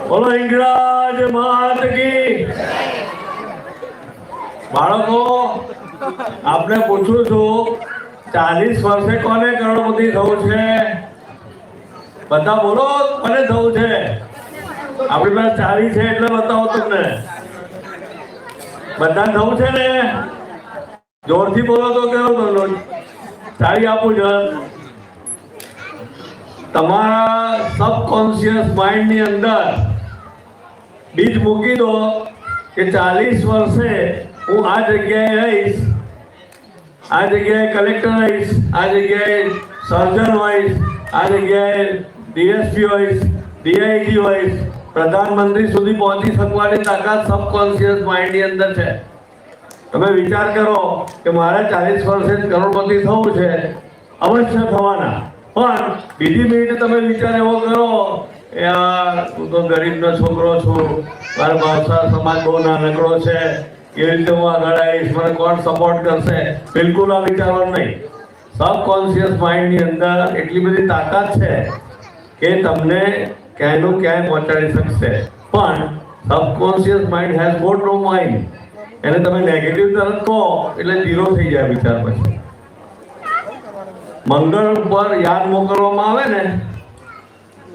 બોલો હિંગળાજ માત કી। બાળકો, આપને પૂછું છું, 40 વર્ષે કોને કરોડપતિ થવું છે? બધા બોલો, કોને થવું છે? આપણી પાસે 40 છે એટલે બતાવો તમને। બધા થવું છે ને? જોરથી બોલો તો કેવું? તાળી આપું છે। તમારા સબકોન્શિયસ માઇન્ડ ની અંદર બીજ મૂકી દો કે 40 વર્ષે હું આ જગ્યાએ રહીશ, આ જગ્યાએ કલેક્ટર રહીશ, આ જગ્યાએ સર્જન હોઈશ, આ જગ્યાએ ડીએસપી હોઈશ, ડીઆઈજી હોઈશ, પ્રધાનમંત્રી સુધી પહોંચી શકવાની તાકાત સબકોન્શિયસ માઇન્ડ ની અંદર છે। તમે વિચાર કરો કે મારે 40 વર્ષે કરોડપતિ થવું છે, અવશ્ય થવાના। પણ બીજી મિનિટે તમે વિચાર એવો કરો, યાર હું તો ગરીબનો છોકરો છું, મારો ભાવસાર સમાજ બહુ નાનકડો છે, કેવી રીતે હું આગળ આવીશ, મને કોણ સપોર્ટ કરશે? બિલકુલ આ વિચારવાનું નહીં। સબકોન્શિયસ માઇન્ડ ની અંદર એટલી બધી તાકાત છે કે તમને ક્યાંયનું ક્યાંય પહોંચાડી શકશે। પણ subconscious mind has got no mind. એને તમે નેગેટિવ તરફ કહો એટલે 0 થઈ જાય વિચાર। પછી મંગળ પર યાન મોકલવામાં આવે ને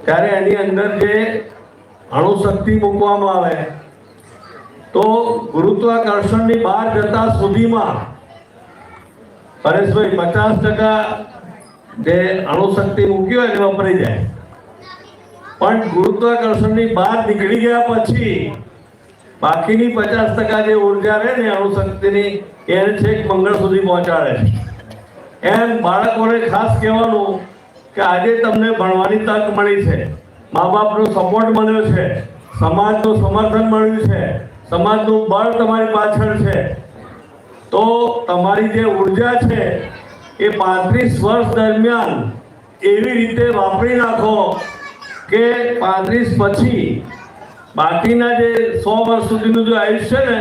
ત્યારે એની અંદર જે અણુશક્તિ મૂકવામાં આવે તો ગુરુત્વાકર્ષણની બહાર જતા સુધીમાં પરેશભાઈ 50% જે અણુશક્તિ મૂકી હોય એ વપરાઈ જાય। પણ ગુરુત્વાકર્ષણની બહાર નીકળી ગયા પછી બાકીની 50% જે ઉર્જા રહે ને અણુશક્તિની એને છેક મંગળ સુધી પહોંચાડે છે। એમ બાળકોને ખાસ કહેવાનું કે આજે તમને ભણવાની તક મળી છે, મા બાપનો સપોર્ટ મળ્યો છે, સમાજનું સમર્થન મળ્યું છે, સમાજનું બળ તમારી પાછળ છે, તો તમારી જે ઉર્જા છે એ 35 વર્ષ દરમિયાન એવી રીતે વાપરી નાખો કે 35 પછી બાકીના જે 100 વર્ષ સુધીનું જે આયુષ્ય છે ને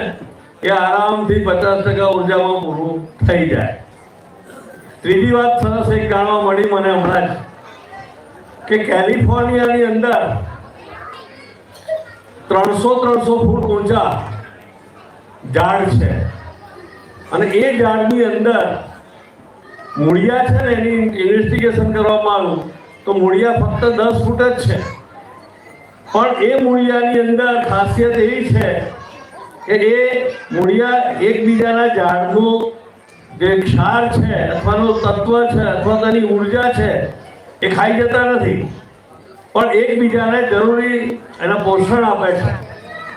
એ આરામથી 50% ઉર્જામાં પૂરું થઈ જાય। ત્રીજી વાત સરસ એક જાણવા મળી મને હમણાં જ કે કેલિફોર્નિયાની અંદર 300 ફૂટ ઊંચા ઝાડ છે અને એ ઝાડની અંદર મૂળિયા છે ને એની ઇન્વેસ્ટિગેશન કરવામાં આવ્યું તો મૂળિયા ફક્ત 10 ફૂટ જ છે। પણ એ મૂળિયાની અંદર ખાસિયત એવી છે કે એ મૂળિયા એકબીજાના ઝાડનું જે ક્ષાર છે અથવાનું તત્વ છે અથવા તેની ઉર્જા છે એ ખાઈ જતા નથી, પણ એકબીજાને જરૂરી એના પોષણ આપે છે।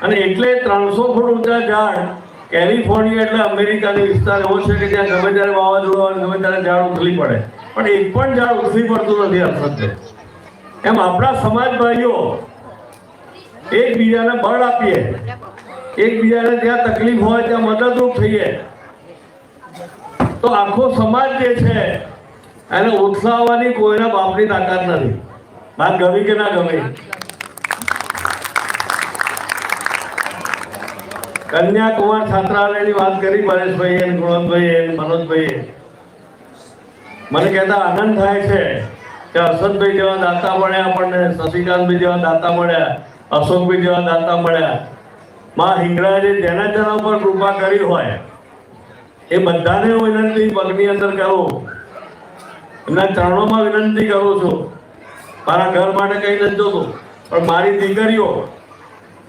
અને એટલે 300 ફૂટ ઊંચા ઝાડ કેલિફોર્નિયા એટલે અમેરિકાનો વિસ્તાર એવો છે કે ત્યાં ગમે ત્યારે વાવાઝોડું આવે, ગમે ત્યારે ઝાડ ઉથલી પડે, પણ એક પણ ઝાડ ઉથલી પડતું નથી હર્ષદભાઈ। એમ આપણા સમાજ ભાઈઓ એકબીજાને બળ આપીએ, એકબીજાને જ્યાં તકલીફ હોય ત્યાં મદદરૂપ થઈએ તો આખો સમાજ જે છે એને ઉત્સાહવાની કોઈના બાપની તાકાત નથી। વાત ગમી કે ના ગમી? કન્યાકુમાર છાત્રાલયની વાત કરી પરેશભાઈ અને ગુણવંતભાઈ અને મનોજભાઈ। મને કહેતા આનંદ થાય છે કે હર્ષદભાઈ જેવા દાતા મળ્યા, આપણને શશિકાંતભાઈ જેવા દાતા મળ્યા, અશોકભાઈ જેવા દાતા મળ્યા। માં હિંગળાજે જેના જેના ઉપર કૃપા કરી હોય એ બધાને હું વિનંતી પગની અંદર કરું, એમના ચરણોમાં વિનંતી કરું છું। મારા ઘર માટે કંઈ નથી જોતું, પણ મારી દીકરીઓ,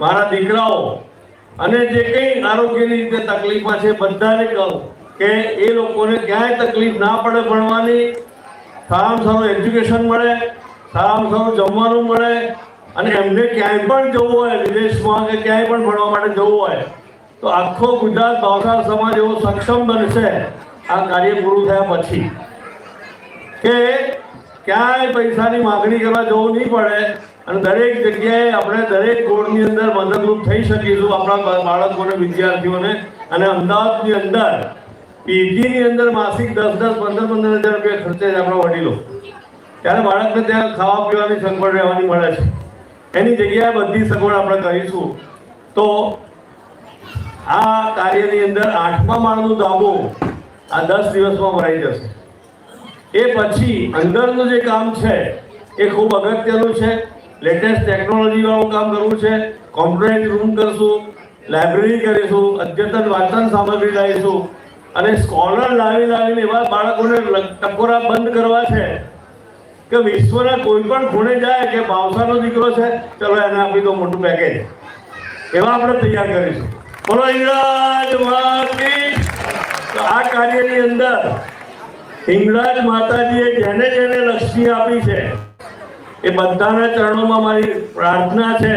મારા દીકરાઓ અને જે કંઈ આરોગ્યની રીતે તકલીફમાં છે બધાને કહું કે એ લોકોને ક્યાંય તકલીફ ના પડે, ભણવાની સારામાં સારું એજ્યુકેશન મળે, સારામાં સારું જમવાનું મળે, અને એમને ક્યાંય પણ જવું હોય વિદેશમાં કે ક્યાંય પણ ભણવા માટે જવું હોય તો આખો ગુજરાત ભાવસાર સમાજ એવો સક્ષમ બનશે આ કાર્ય પૂરું થયા પછી કે ક્યાંય પૈસાની માગણી કરવા જવું નહીં પડે અને દરેક જગ્યાએ આપણે દરેક ગોળની અંદર મદદરૂપ થઈ શકીશું આપણા બાળકોને, વિદ્યાર્થીઓને। અને અમદાવાદની અંદર પીજીની અંદર માસિક 10-15 હજાર રૂપિયા ખર્ચે છે આપણા વડીલો, ત્યારે બાળકને ત્યાં ખાવા પીવાની સગવડ રહેવાની મળે છે। એની જગ્યાએ બધી સગવડ આપણે કરીશું તો આ કાર્યની અંદર 8મા માળનું ધાબો આ 10 દિવસમાં ભરાઈ જશે। એ પછી અંદરનું જે કામ છે એ ખૂબ અગત્યનું છે। લેટેસ્ટ ટેકનોલોજી વાળું કામ કરવું છે. કોમ્પ્યુટરાઇઝ રૂમ કરશું, લાઇબ્રેરી કરીશું, અદ્યતન વાંચન સામગ્રી લાવીશું અને સ્કોલર લાવીને એવા બાળકોને ટકોરા બંધ કરવા છે કે વિશ્વના કોઈ પણ ખૂણે જાય કે ભાવસાનો દીકરો છે, ચલો એને આપી દો મોટું પેકેજ, એવા આપણે તૈયાર કરીશું. બોલો હિંગળાજ માતાજી. તો આ કાર્યની અંદર હિંગળાજ માતાજીએ જેને જેને લક્ષ્મી આપી છે એ બધાના ચરણોમાં મારી પ્રાર્થના છે